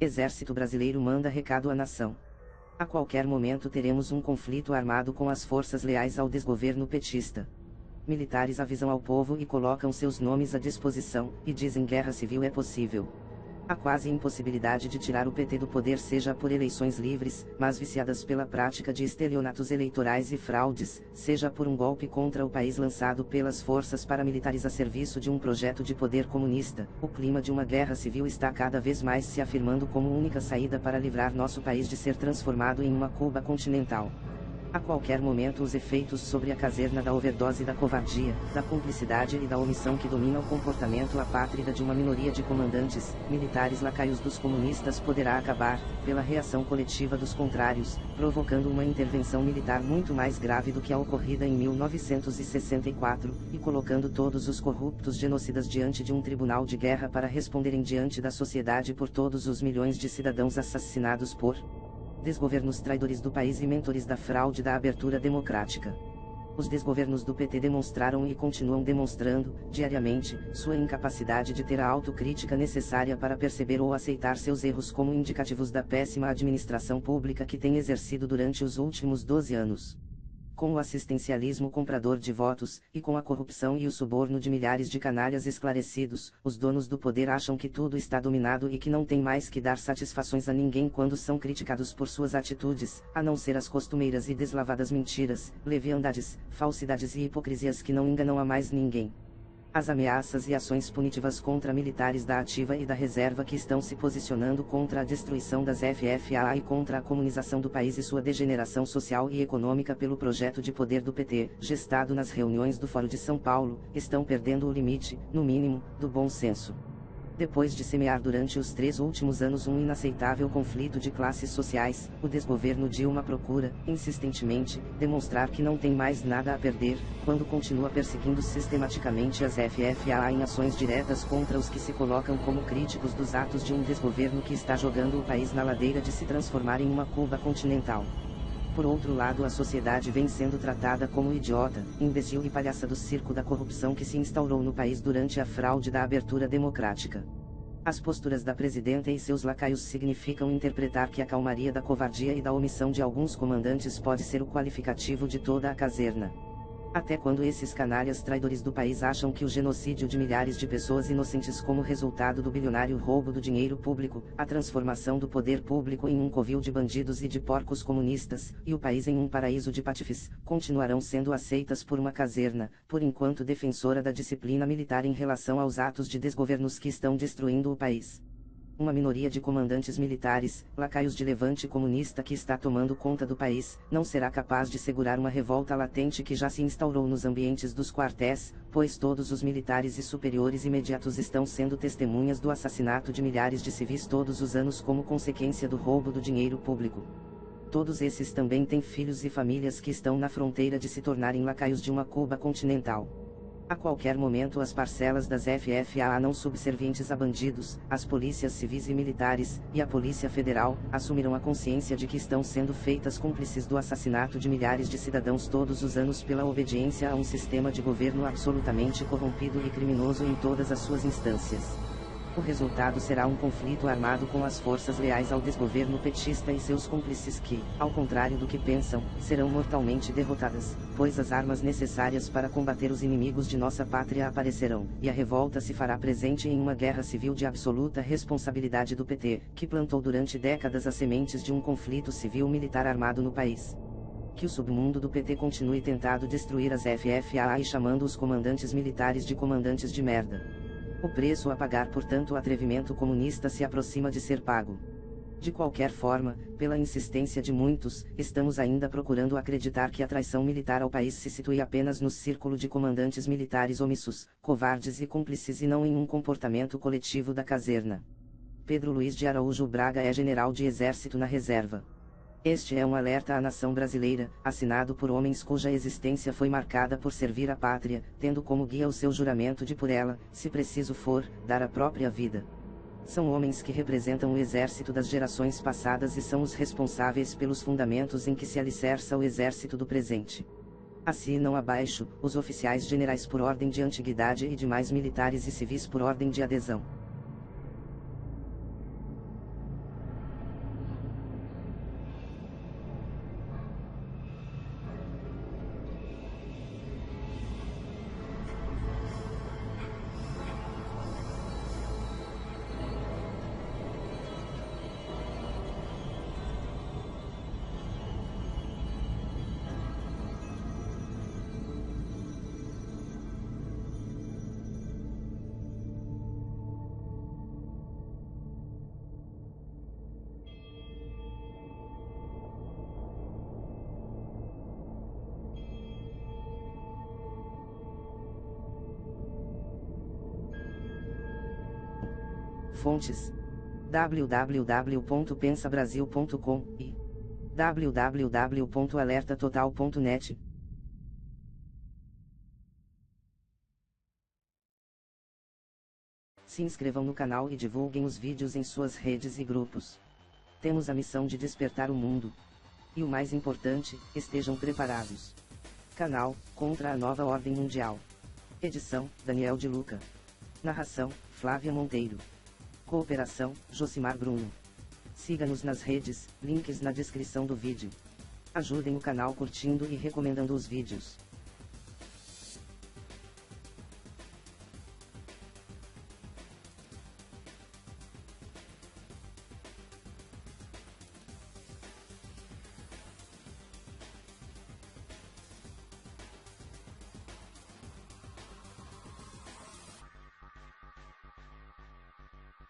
Exército Brasileiro manda recado à nação. A qualquer momento teremos um conflito armado com as forças leais ao desgoverno petista. Militares avisam ao povo e colocam seus nomes à disposição, e dizem guerra civil é possível. A quase impossibilidade de tirar o PT do poder seja por eleições livres, mas viciadas pela prática de estelionatos eleitorais e fraudes, seja por um golpe contra o país lançado pelas forças paramilitares a serviço de um projeto de poder comunista, o clima de uma guerra civil está cada vez mais se afirmando como única saída para livrar nosso país de ser transformado em uma Cuba continental. A qualquer momento os efeitos sobre a caserna da overdose da covardia, da cumplicidade e da omissão que domina o comportamento apátrida de uma minoria de comandantes, militares lacaios dos comunistas poderá acabar, pela reação coletiva dos contrários, provocando uma intervenção militar muito mais grave do que a ocorrida em 1964, e colocando todos os corruptos genocidas diante de um tribunal de guerra para responderem diante da sociedade por todos os milhões de cidadãos assassinados por desgovernos traidores do país e mentores da fraude da abertura democrática. Os desgovernos do PT demonstraram e continuam demonstrando, diariamente, sua incapacidade de ter a autocrítica necessária para perceber ou aceitar seus erros como indicativos da péssima administração pública que tem exercido durante os últimos 12 anos. Com o assistencialismo comprador de votos, e com a corrupção e o suborno de milhares de canalhas esclarecidos, os donos do poder acham que tudo está dominado e que não tem mais que dar satisfações a ninguém quando são criticados por suas atitudes, a não ser as costumeiras e deslavadas mentiras, leviandades, falsidades e hipocrisias que não enganam a mais ninguém. As ameaças e ações punitivas contra militares da ativa e da reserva que estão se posicionando contra a destruição das FFA e contra a comunização do país e sua degeneração social e econômica pelo projeto de poder do PT, gestado nas reuniões do Fórum de São Paulo, estão perdendo o limite, no mínimo, do bom senso. Depois de semear durante os 3 últimos anos um inaceitável conflito de classes sociais, o desgoverno Dilma procura, insistentemente, demonstrar que não tem mais nada a perder, quando continua perseguindo sistematicamente as FFA em ações diretas contra os que se colocam como críticos dos atos de um desgoverno que está jogando o país na ladeira de se transformar em uma Cuba continental. Por outro lado, a sociedade vem sendo tratada como idiota, imbecil e palhaça do circo da corrupção que se instaurou no país durante a fraude da abertura democrática. As posturas da presidenta e seus lacaios significam interpretar que a calmaria da covardia e da omissão de alguns comandantes pode ser o qualificativo de toda a caserna. Até quando esses canalhas traidores do país acham que o genocídio de milhares de pessoas inocentes como resultado do bilionário roubo do dinheiro público, a transformação do poder público em um covil de bandidos e de porcos comunistas, e o país em um paraíso de patifes, continuarão sendo aceitas por uma caserna, por enquanto defensora da disciplina militar em relação aos atos de desgovernos que estão destruindo o país? Uma minoria de comandantes militares, lacaios de levante comunista que está tomando conta do país, não será capaz de segurar uma revolta latente que já se instaurou nos ambientes dos quartéis, pois todos os militares e superiores imediatos estão sendo testemunhas do assassinato de milhares de civis todos os anos como consequência do roubo do dinheiro público. Todos esses também têm filhos e famílias que estão na fronteira de se tornarem lacaios de uma Cuba continental. A qualquer momento as parcelas das FFA não subservientes a bandidos, as polícias civis e militares, e a Polícia Federal, assumirão a consciência de que estão sendo feitas cúmplices do assassinato de milhares de cidadãos todos os anos pela obediência a um sistema de governo absolutamente corrompido e criminoso em todas as suas instâncias. O resultado será um conflito armado com as forças leais ao desgoverno petista e seus cúmplices que, ao contrário do que pensam, serão mortalmente derrotadas, pois as armas necessárias para combater os inimigos de nossa pátria aparecerão, e a revolta se fará presente em uma guerra civil de absoluta responsabilidade do PT, que plantou durante décadas as sementes de um conflito civil-militar armado no país. Que o submundo do PT continue tentado destruir as FFA e chamando os comandantes militares de comandantes de merda. O preço a pagar por tanto atrevimento comunista se aproxima de ser pago. De qualquer forma, pela insistência de muitos, estamos ainda procurando acreditar que a traição militar ao país se situe apenas no círculo de comandantes militares omissos, covardes e cúmplices e não em um comportamento coletivo da caserna. Pedro Luiz de Araújo Braga é general de exército na reserva. Este é um alerta à nação brasileira, assinado por homens cuja existência foi marcada por servir a pátria, tendo como guia o seu juramento de por ela, se preciso for, dar a própria vida. São homens que representam o exército das gerações passadas e são os responsáveis pelos fundamentos em que se alicerça o exército do presente. Assinam abaixo, os oficiais generais por ordem de antiguidade e demais militares e civis por ordem de adesão. Fontes: www.pensabrasil.com e www.alertatotal.net. Se inscrevam no canal e divulguem os vídeos em suas redes e grupos. Temos a missão de despertar o mundo. E o mais importante, estejam preparados. Canal Contra a Nova Ordem Mundial. Edição: Daniel de Luca. Narração: Flávia Monteiro. Cooperação: Josimar Bruno. Siga-nos nas redes, links na descrição do vídeo. Ajudem o canal curtindo e recomendando os vídeos.